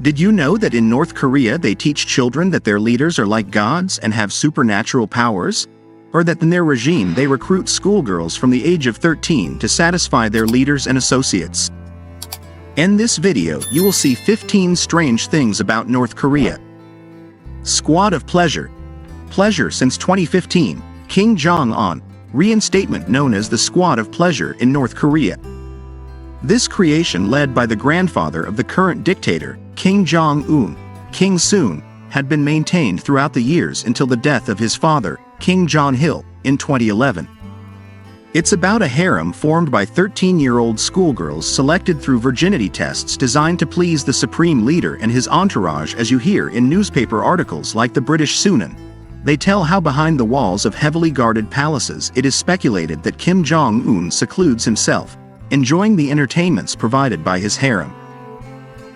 Did you know that in North Korea they teach children that their leaders are like gods and have supernatural powers? Or that in their regime they recruit schoolgirls from the age of 13 to satisfy their leaders and associates? In this video, you will see 15 strange things about North Korea. Squad of Pleasure. Pleasure since 2015, Kim Jong-un, reinstatement known as the Squad of Pleasure in North Korea. This creation, led by the grandfather of the current dictator, Kim Jong-un, Kim Soon, had been maintained throughout the years until the death of his father, Kim Jong-il, in 2011. It's about a harem formed by 13-year-old schoolgirls selected through virginity tests designed to please the supreme leader and his entourage, as you hear in newspaper articles like the British Sunan. They tell how behind the walls of heavily guarded palaces it is speculated that Kim Jong-un secludes himself, enjoying the entertainments provided by his harem.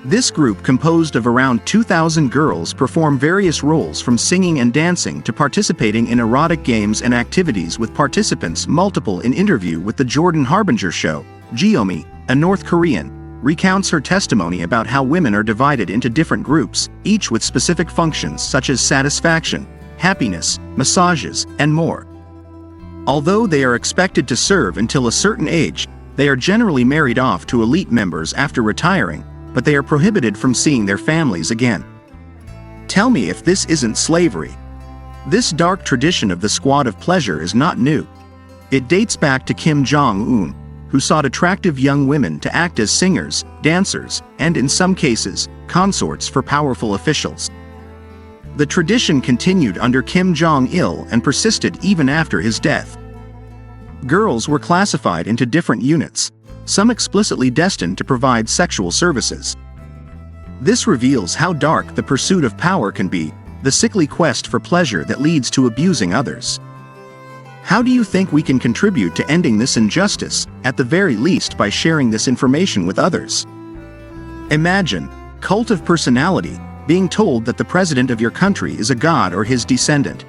This group, composed of around 2,000 girls, perform various roles from singing and dancing to participating in erotic games and activities, with participants multiple. In interview with the Jordan Harbinger show, Jeomi, a North Korean, recounts her testimony about how women are divided into different groups, each with specific functions such as satisfaction, happiness, massages, and more. Although they are expected to serve until a certain age, they are generally married off to elite members after retiring, but they are prohibited from seeing their families again. Tell me if this isn't slavery. This dark tradition of the Squad of Pleasure is not new. It dates back to Kim Jong-un, who sought attractive young women to act as singers, dancers, and in some cases, consorts for powerful officials. The tradition continued under Kim Jong-il and persisted even after his death. Girls were classified into different units, some explicitly destined to provide sexual services. This reveals how dark the pursuit of power can be, the sickly quest for pleasure that leads to abusing others. How do you think we can contribute to ending this injustice, at the very least by sharing this information with others? Imagine, cult of personality, being told that the president of your country is a god or his descendant.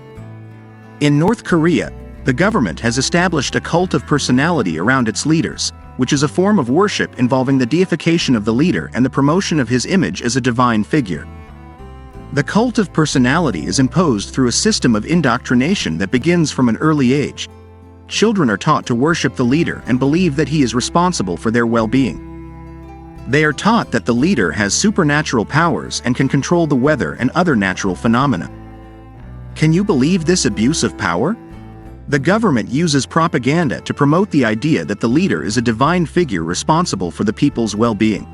In North Korea, the government has established a cult of personality around its leaders, which is a form of worship involving the deification of the leader and the promotion of his image as a divine figure. The cult of personality is imposed through a system of indoctrination that begins from an early age. Children are taught to worship the leader and believe that he is responsible for their well-being. They are taught that the leader has supernatural powers and can control the weather and other natural phenomena. Can you believe this abuse of power? The government uses propaganda to promote the idea that the leader is a divine figure responsible for the people's well-being.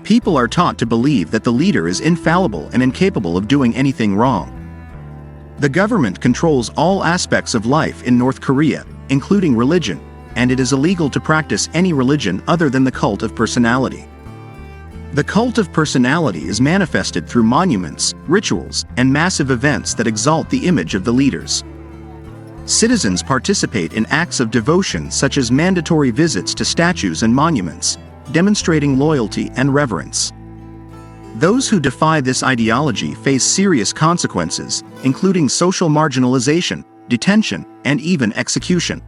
People are taught to believe that the leader is infallible and incapable of doing anything wrong. The government controls all aspects of life in North Korea, including religion, and it is illegal to practice any religion other than the cult of personality. The cult of personality is manifested through monuments, rituals, and massive events that exalt the image of the leaders. Citizens participate in acts of devotion such as mandatory visits to statues and monuments, demonstrating loyalty and reverence. Those who defy this ideology face serious consequences, including social marginalization, detention, and even execution.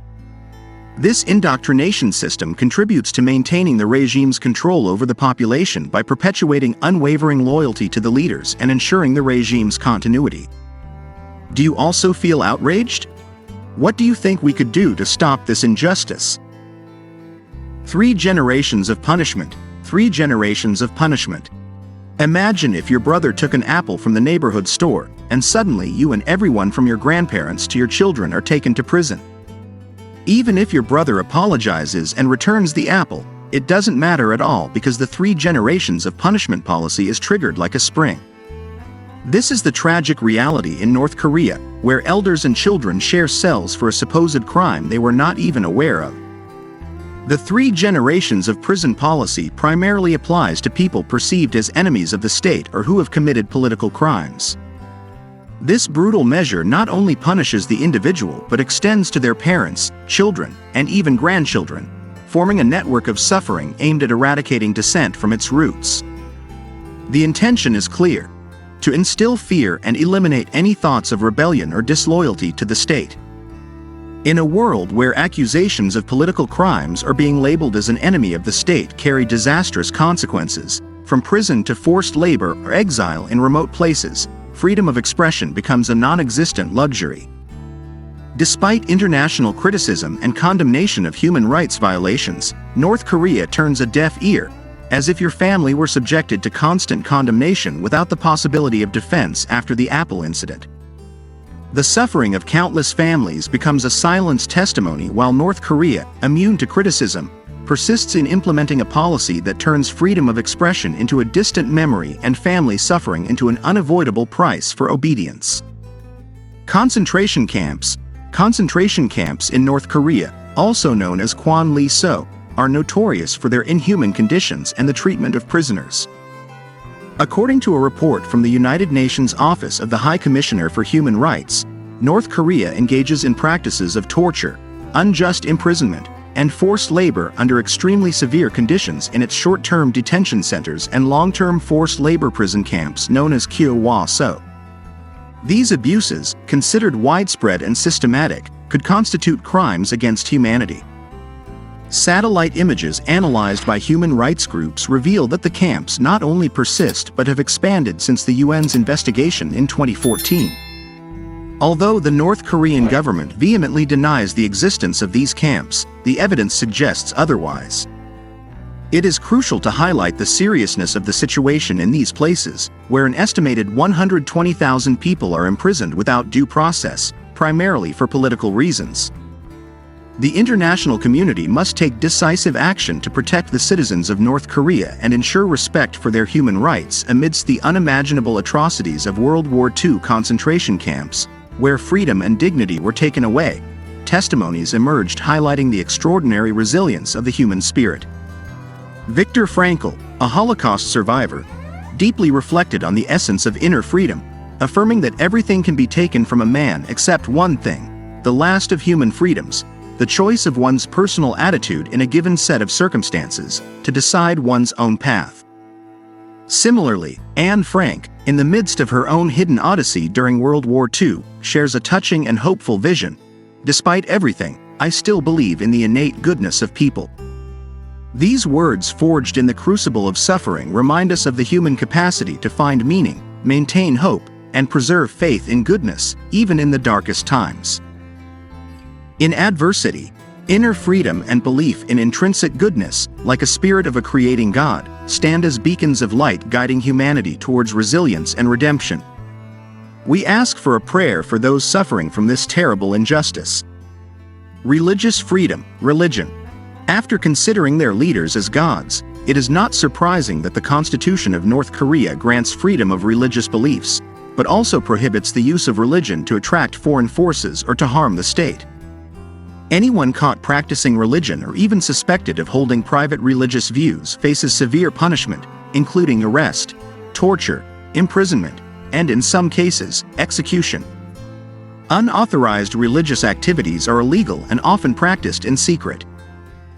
This indoctrination system contributes to maintaining the regime's control over the population by perpetuating unwavering loyalty to the leaders and ensuring the regime's continuity. Do you also feel outraged? What do you think we could do to stop this injustice? 3 generations of punishment. 3 generations of punishment. Imagine if your brother took an apple from the neighborhood store, and suddenly you and everyone from your grandparents to your children are taken to prison. Even if your brother apologizes and returns the apple, it doesn't matter at all because the 3 generations of punishment policy is triggered like a spring. This is the tragic reality in North Korea, where elders and children share cells for a supposed crime they were not even aware of. The 3 generations of prison policy primarily applies to people perceived as enemies of the state or who have committed political crimes. This brutal measure not only punishes the individual but extends to their parents, children, and even grandchildren, forming a network of suffering aimed at eradicating dissent from its roots. The intention is clear: to instill fear and eliminate any thoughts of rebellion or disloyalty to the state. In a world where accusations of political crimes are being labeled as an enemy of the state carry disastrous consequences, From prison to forced labor or exile in remote places, freedom of expression becomes a non-existent luxury. Despite international criticism and condemnation of human rights violations, North Korea turns a deaf ear, as if your family were subjected to constant condemnation without the possibility of defense after the Apple incident. The suffering of countless families becomes a silenced testimony while North Korea, immune to criticism, persists in implementing a policy that turns freedom of expression into a distant memory and family suffering into an unavoidable price for obedience. Concentration camps. Concentration camps in North Korea, also known as Kwanlee-so, are notorious for their inhuman conditions and the treatment of prisoners. According to a report from the United Nations Office of the High Commissioner for Human Rights, North Korea engages in practices of torture, unjust imprisonment, and forced labor under extremely severe conditions in its short-term detention centers and long-term forced labor prison camps known as Kyo-wa-so. These abuses, considered widespread and systematic, could constitute crimes against humanity. Satellite images analyzed by human rights groups reveal that the camps not only persist but have expanded since the UN's investigation in 2014. Although the North Korean government vehemently denies the existence of these camps, the evidence suggests otherwise. It is crucial to highlight the seriousness of the situation in these places, where an estimated 120,000 people are imprisoned without due process, primarily for political reasons. The international community must take decisive action to protect the citizens of North Korea and ensure respect for their human rights amidst the unimaginable atrocities of World War II concentration camps, where freedom and dignity were taken away. Testimonies emerged highlighting the extraordinary resilience of the human spirit. Viktor Frankl, a Holocaust survivor, deeply reflected on the essence of inner freedom, affirming that everything can be taken from a man except one thing, the last of human freedoms, the choice of one's personal attitude in a given set of circumstances, to decide one's own path. Similarly, Anne Frank, in the midst of her own hidden odyssey during World War II, shares a touching and hopeful vision. Despite everything, I still believe in the innate goodness of people. These words forged in the crucible of suffering remind us of the human capacity to find meaning, maintain hope, and preserve faith in goodness, even in the darkest times. In adversity, inner freedom and belief in intrinsic goodness, like a spirit of a creating God, stand as beacons of light guiding humanity towards resilience and redemption. We ask for a prayer for those suffering from this terrible injustice. Religious freedom, religion. After considering their leaders as gods, it is not surprising that the Constitution of North Korea grants freedom of religious beliefs, but also prohibits the use of religion to attract foreign forces or to harm the state. Anyone caught practicing religion or even suspected of holding private religious views faces severe punishment, including arrest, torture, imprisonment, and in some cases, execution. Unauthorized religious activities are illegal and often practiced in secret.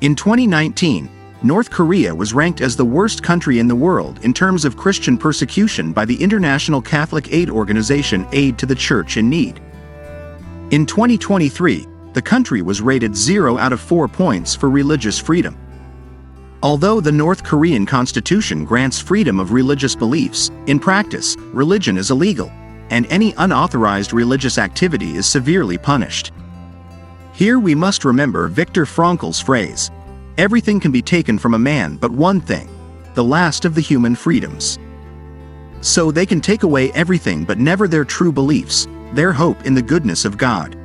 In 2019, North Korea was ranked as the worst country in the world in terms of Christian persecution by the international Catholic aid organization Aid to the Church in Need. In 2023, the country was rated 0 out of 4 points for religious freedom. Although the North Korean constitution grants freedom of religious beliefs, in practice, religion is illegal, and any unauthorized religious activity is severely punished. Here we must remember Viktor Frankl's phrase, "Everything can be taken from a man but one thing, the last of the human freedoms." So they can take away everything but never their true beliefs, their hope in the goodness of God.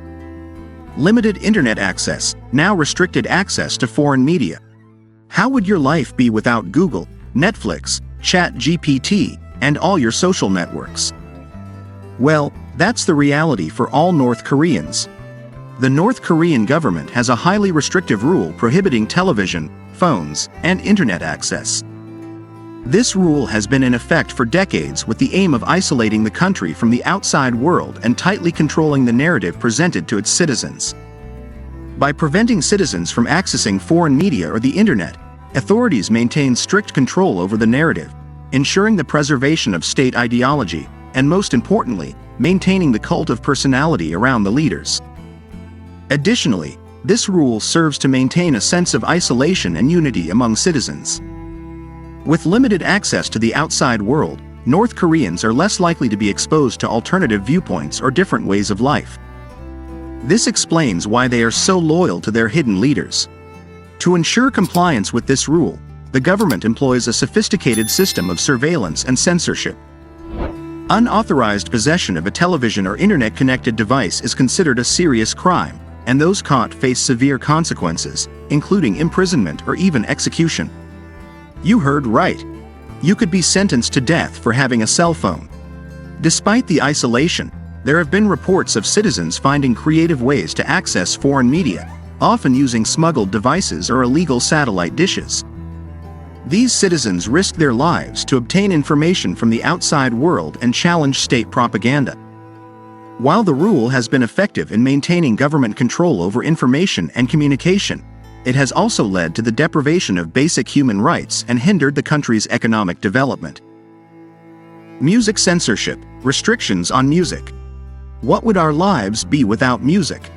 Limited internet access, now restricted access to foreign media. How would your life be without Google, Netflix, ChatGPT, and all your social networks? Well, that's the reality for all North Koreans. The North Korean government has a highly restrictive rule prohibiting television, phones, and internet access. This rule has been in effect for decades with the aim of isolating the country from the outside world and tightly controlling the narrative presented to its citizens. By preventing citizens from accessing foreign media or the internet, authorities maintain strict control over the narrative, ensuring the preservation of state ideology, and most importantly, maintaining the cult of personality around the leaders. Additionally, this rule serves to maintain a sense of isolation and unity among citizens. With limited access to the outside world, North Koreans are less likely to be exposed to alternative viewpoints or different ways of life. This explains why they are so loyal to their hidden leaders. To ensure compliance with this rule, the government employs a sophisticated system of surveillance and censorship. Unauthorized possession of a television or internet-connected device is considered a serious crime, and those caught face severe consequences, including imprisonment or even execution. You heard right. You could be sentenced to death for having a cell phone. Despite the isolation, there have been reports of citizens finding creative ways to access foreign media, often using smuggled devices or illegal satellite dishes. These citizens risk their lives to obtain information from the outside world and challenge state propaganda. While the rule has been effective in maintaining government control over information and communication, it has also led to the deprivation of basic human rights and hindered the country's economic development. Music censorship, restrictions on music. What would our lives be without music?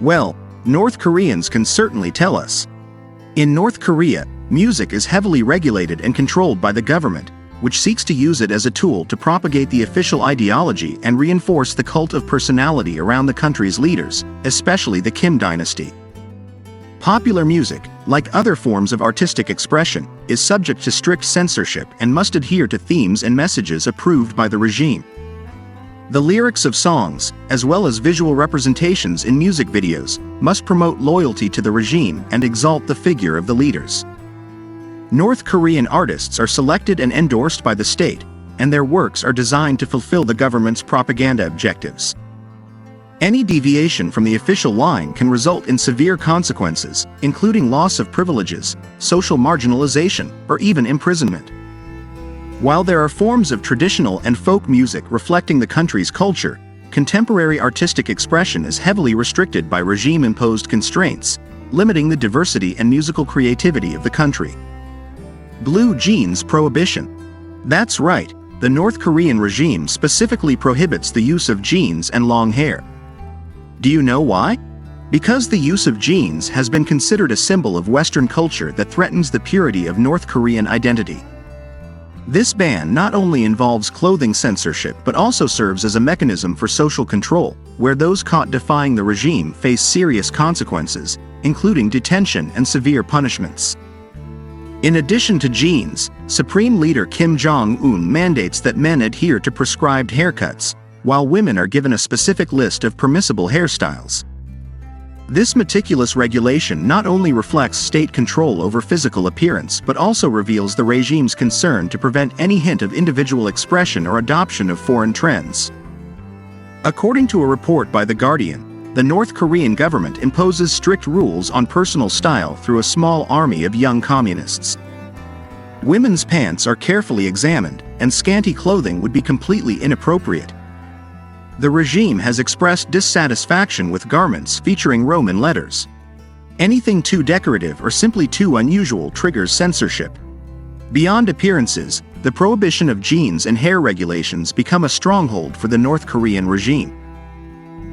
Well, North Koreans can certainly tell us. In North Korea, music is heavily regulated and controlled by the government, which seeks to use it as a tool to propagate the official ideology and reinforce the cult of personality around the country's leaders, especially the Kim dynasty. Popular music, like other forms of artistic expression, is subject to strict censorship and must adhere to themes and messages approved by the regime. The lyrics of songs, as well as visual representations in music videos, must promote loyalty to the regime and exalt the figure of the leaders. North Korean artists are selected and endorsed by the state, and their works are designed to fulfill the government's propaganda objectives. Any deviation from the official line can result in severe consequences, including loss of privileges, social marginalization, or even imprisonment. While there are forms of traditional and folk music reflecting the country's culture, contemporary artistic expression is heavily restricted by regime-imposed constraints, limiting the diversity and musical creativity of the country. Blue jeans prohibition. That's right, the North Korean regime specifically prohibits the use of jeans and long hair. Do you know why? Because the use of jeans has been considered a symbol of Western culture that threatens the purity of North Korean identity. This ban not only involves clothing censorship but also serves as a mechanism for social control, where those caught defying the regime face serious consequences, including detention and severe punishments. In addition to jeans, Supreme Leader Kim Jong-un mandates that men adhere to prescribed haircuts, while women are given a specific list of permissible hairstyles. This meticulous regulation not only reflects state control over physical appearance but also reveals the regime's concern to prevent any hint of individual expression or adoption of foreign trends. According to a report by The Guardian, the North Korean government imposes strict rules on personal style through a small army of young communists. Women's pants are carefully examined, and scanty clothing would be completely inappropriate. The regime has expressed dissatisfaction with garments featuring Roman letters. Anything too decorative or simply too unusual triggers censorship. Beyond appearances, the prohibition of jeans and hair regulations become a stronghold for the North Korean regime.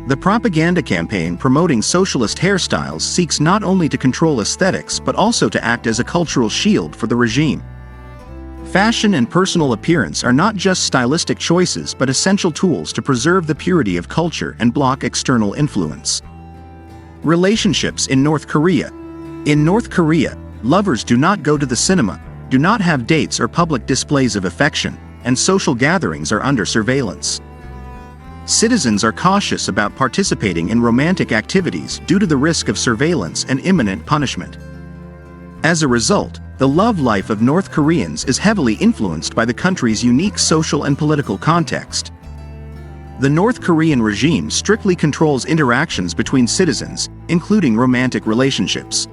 The propaganda campaign promoting socialist hairstyles seeks not only to control aesthetics but also to act as a cultural shield for the regime. Fashion and personal appearance are not just stylistic choices but essential tools to preserve the purity of culture and block external influence. Relationships in North Korea. In North Korea, lovers do not go to the cinema, do not have dates or public displays of affection, and social gatherings are under surveillance. Citizens are cautious about participating in romantic activities due to the risk of surveillance and imminent punishment. As a result, the love life of North Koreans is heavily influenced by the country's unique social and political context. The North Korean regime strictly controls interactions between citizens, including romantic relationships.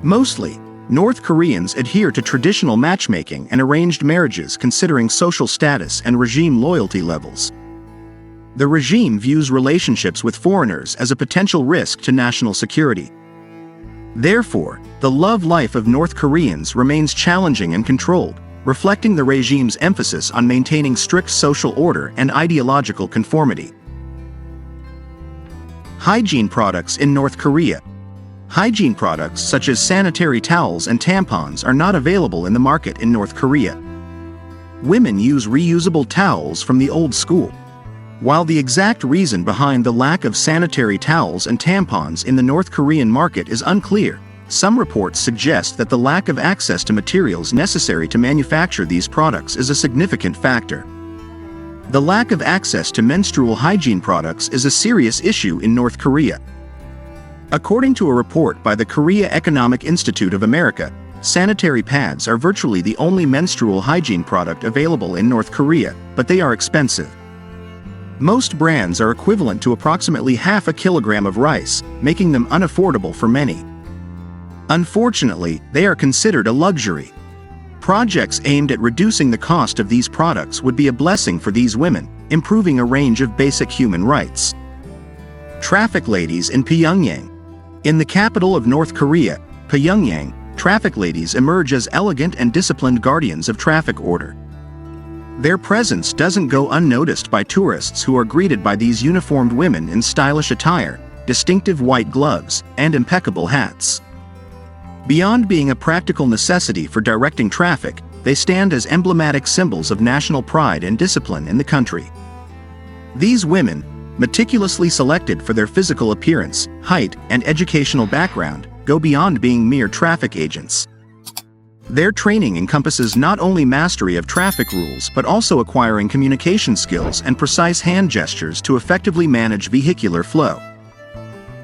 Mostly, North Koreans adhere to traditional matchmaking and arranged marriages considering social status and regime loyalty levels. The regime views relationships with foreigners as a potential risk to national security. Therefore, the love life of North Koreans remains challenging and controlled, reflecting the regime's emphasis on maintaining strict social order and ideological conformity. Hygiene products in North Korea. Hygiene products such as sanitary towels and tampons are not available in the market in North Korea. Women use reusable towels from the old school. While the exact reason behind the lack of sanitary towels and tampons in the North Korean market is unclear, some reports suggest that the lack of access to materials necessary to manufacture these products is a significant factor. The lack of access to menstrual hygiene products is a serious issue in North Korea. According to a report by the Korea Economic Institute of America, sanitary pads are virtually the only menstrual hygiene product available in North Korea, but they are expensive. Most brands are equivalent to approximately half a kilogram of rice, making them unaffordable for many. Unfortunately, they are considered a luxury. Projects aimed at reducing the cost of these products would be a blessing for these women, improving a range of basic human rights. Traffic ladies in Pyongyang. In the capital of North Korea, Pyongyang, traffic ladies emerge as elegant and disciplined guardians of traffic order. Their presence doesn't go unnoticed by tourists who are greeted by these uniformed women in stylish attire, distinctive white gloves, and impeccable hats. Beyond being a practical necessity for directing traffic, they stand as emblematic symbols of national pride and discipline in the country. These women, meticulously selected for their physical appearance, height, and educational background, go beyond being mere traffic agents. Their training encompasses not only mastery of traffic rules but also acquiring communication skills and precise hand gestures to effectively manage vehicular flow.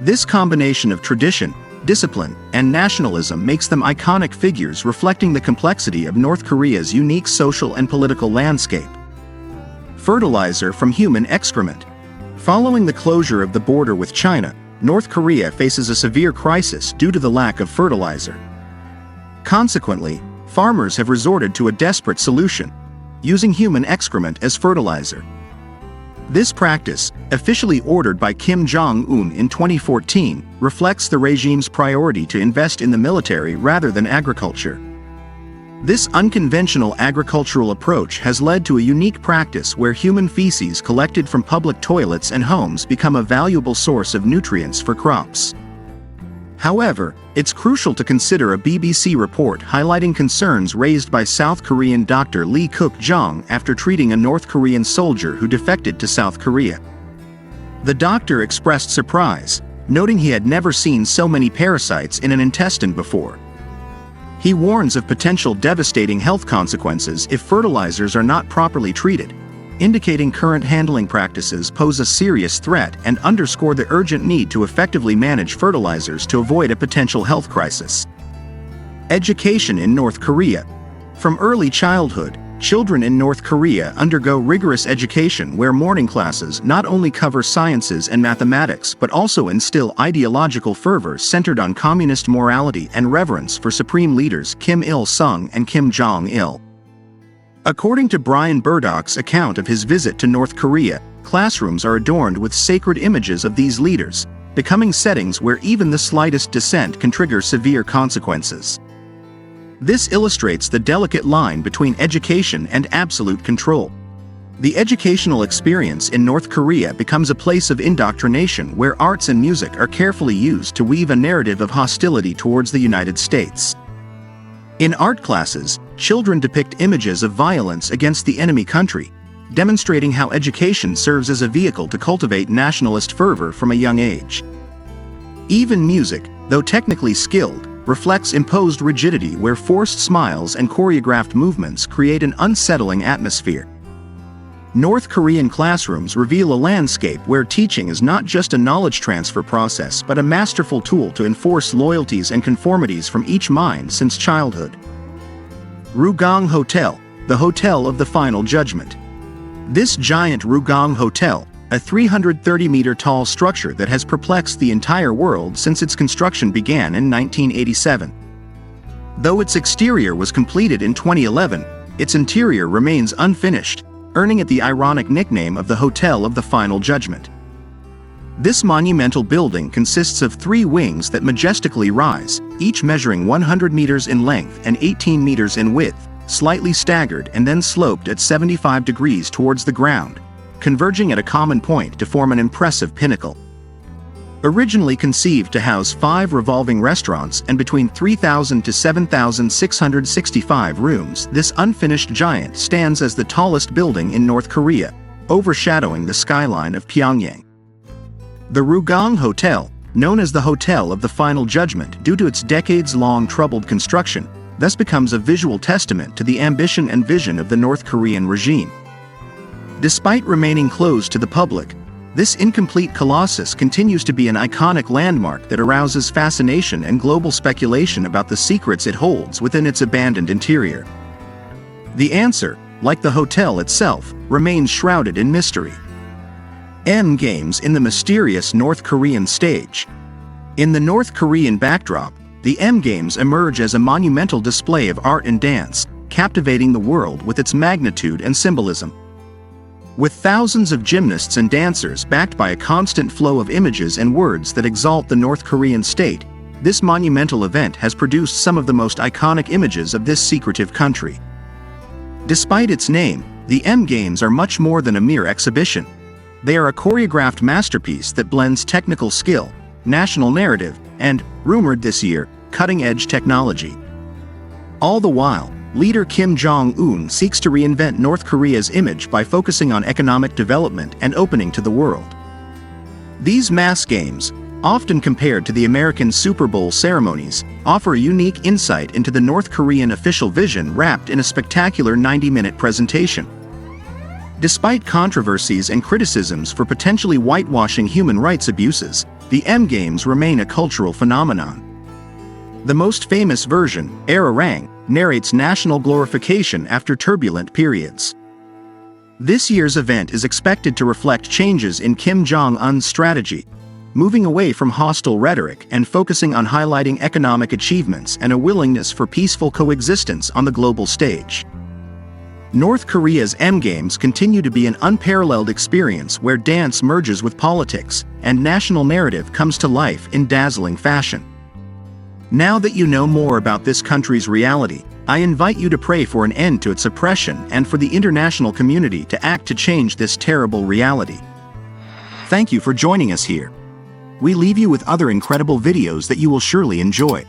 This combination of tradition, discipline, and nationalism makes them iconic figures reflecting the complexity of North Korea's unique social and political landscape. Fertilizer from human excrement. Following the closure of the border with China, North Korea faces a severe crisis due to the lack of fertilizer. Consequently, farmers have resorted to a desperate solution: using human excrement as fertilizer. This practice, officially ordered by Kim Jong-un in 2014, reflects the regime's priority to invest in the military rather than agriculture. This unconventional agricultural approach has led to a unique practice where human feces collected from public toilets and homes become a valuable source of nutrients for crops. However, it's crucial to consider a BBC report highlighting concerns raised by South Korean Dr. Lee Cook-jong after treating a North Korean soldier who defected to South Korea. The doctor expressed surprise, noting he had never seen so many parasites in an intestine before. He warns of potential devastating health consequences if fertilizers are not properly treated, indicating current handling practices pose a serious threat and underscore the urgent need to effectively manage fertilizers to avoid a potential health crisis. Education in North Korea. From early childhood, children in North Korea undergo rigorous education where morning classes not only cover sciences and mathematics but also instill ideological fervor centered on communist morality and reverence for supreme leaders Kim Il-sung and Kim Jong-il. According to Brian Burdock's account of his visit to North Korea, classrooms are adorned with sacred images of these leaders, becoming settings where even the slightest dissent can trigger severe consequences. This illustrates the delicate line between education and absolute control. The educational experience in North Korea becomes a place of indoctrination where arts and music are carefully used to weave a narrative of hostility towards the United States. In art classes, children depict images of violence against the enemy country, demonstrating how education serves as a vehicle to cultivate nationalist fervor from a young age. Even music, though technically skilled, reflects imposed rigidity where forced smiles and choreographed movements create an unsettling atmosphere. North Korean classrooms reveal a landscape where teaching is not just a knowledge transfer process but a masterful tool to enforce loyalties and conformities from each mind since childhood. Rugang Hotel, the Hotel of the Final Judgment. This giant Rugang Hotel, a 330-meter-tall structure that has perplexed the entire world since its construction began in 1987. Though its exterior was completed in 2011, its interior remains unfinished, earning it the ironic nickname of the Hotel of the Final Judgment. This monumental building consists of 3 wings that majestically rise, each measuring 100 meters in length and 18 meters in width, slightly staggered and then sloped at 75 degrees towards the ground, converging at a common point to form an impressive pinnacle. Originally conceived to house 5 revolving restaurants and between 3,000 to 7,665 rooms, this unfinished giant stands as the tallest building in North Korea, overshadowing the skyline of Pyongyang. The Rugang Hotel, known as the Hotel of the Final Judgment due to its decades-long troubled construction, thus becomes a visual testament to the ambition and vision of the North Korean regime. Despite remaining closed to the public, this incomplete colossus continues to be an iconic landmark that arouses fascination and global speculation about the secrets it holds within its abandoned interior. The answer, like the hotel itself, remains shrouded in mystery. M Games in the mysterious North Korean stage. In the North Korean backdrop, the M Games emerge as a monumental display of art and dance, captivating the world with its magnitude and symbolism. With thousands of gymnasts and dancers backed by a constant flow of images and words that exalt the North Korean state, this monumental event has produced some of the most iconic images of this secretive country. Despite its name, the M Games are much more than a mere exhibition. They are a choreographed masterpiece that blends technical skill, national narrative, and, rumored this year, cutting-edge technology. All the while, leader Kim Jong-un seeks to reinvent North Korea's image by focusing on economic development and opening to the world. These mass games, often compared to the American Super Bowl ceremonies, offer a unique insight into the North Korean official vision wrapped in a spectacular 90-minute presentation. Despite controversies and criticisms for potentially whitewashing human rights abuses, the M Games remain a cultural phenomenon. The most famous version, Arirang, narrates national glorification after turbulent periods. This year's event is expected to reflect changes in Kim Jong-un's strategy, moving away from hostile rhetoric and focusing on highlighting economic achievements and a willingness for peaceful coexistence on the global stage. North Korea's M Games continue to be an unparalleled experience where dance merges with politics and national narrative comes to life in dazzling fashion. Now that you know more about this country's reality, I invite you to pray for an end to its oppression and for the international community to act to change this terrible reality. Thank you for joining us here. We leave you with other incredible videos that you will surely enjoy.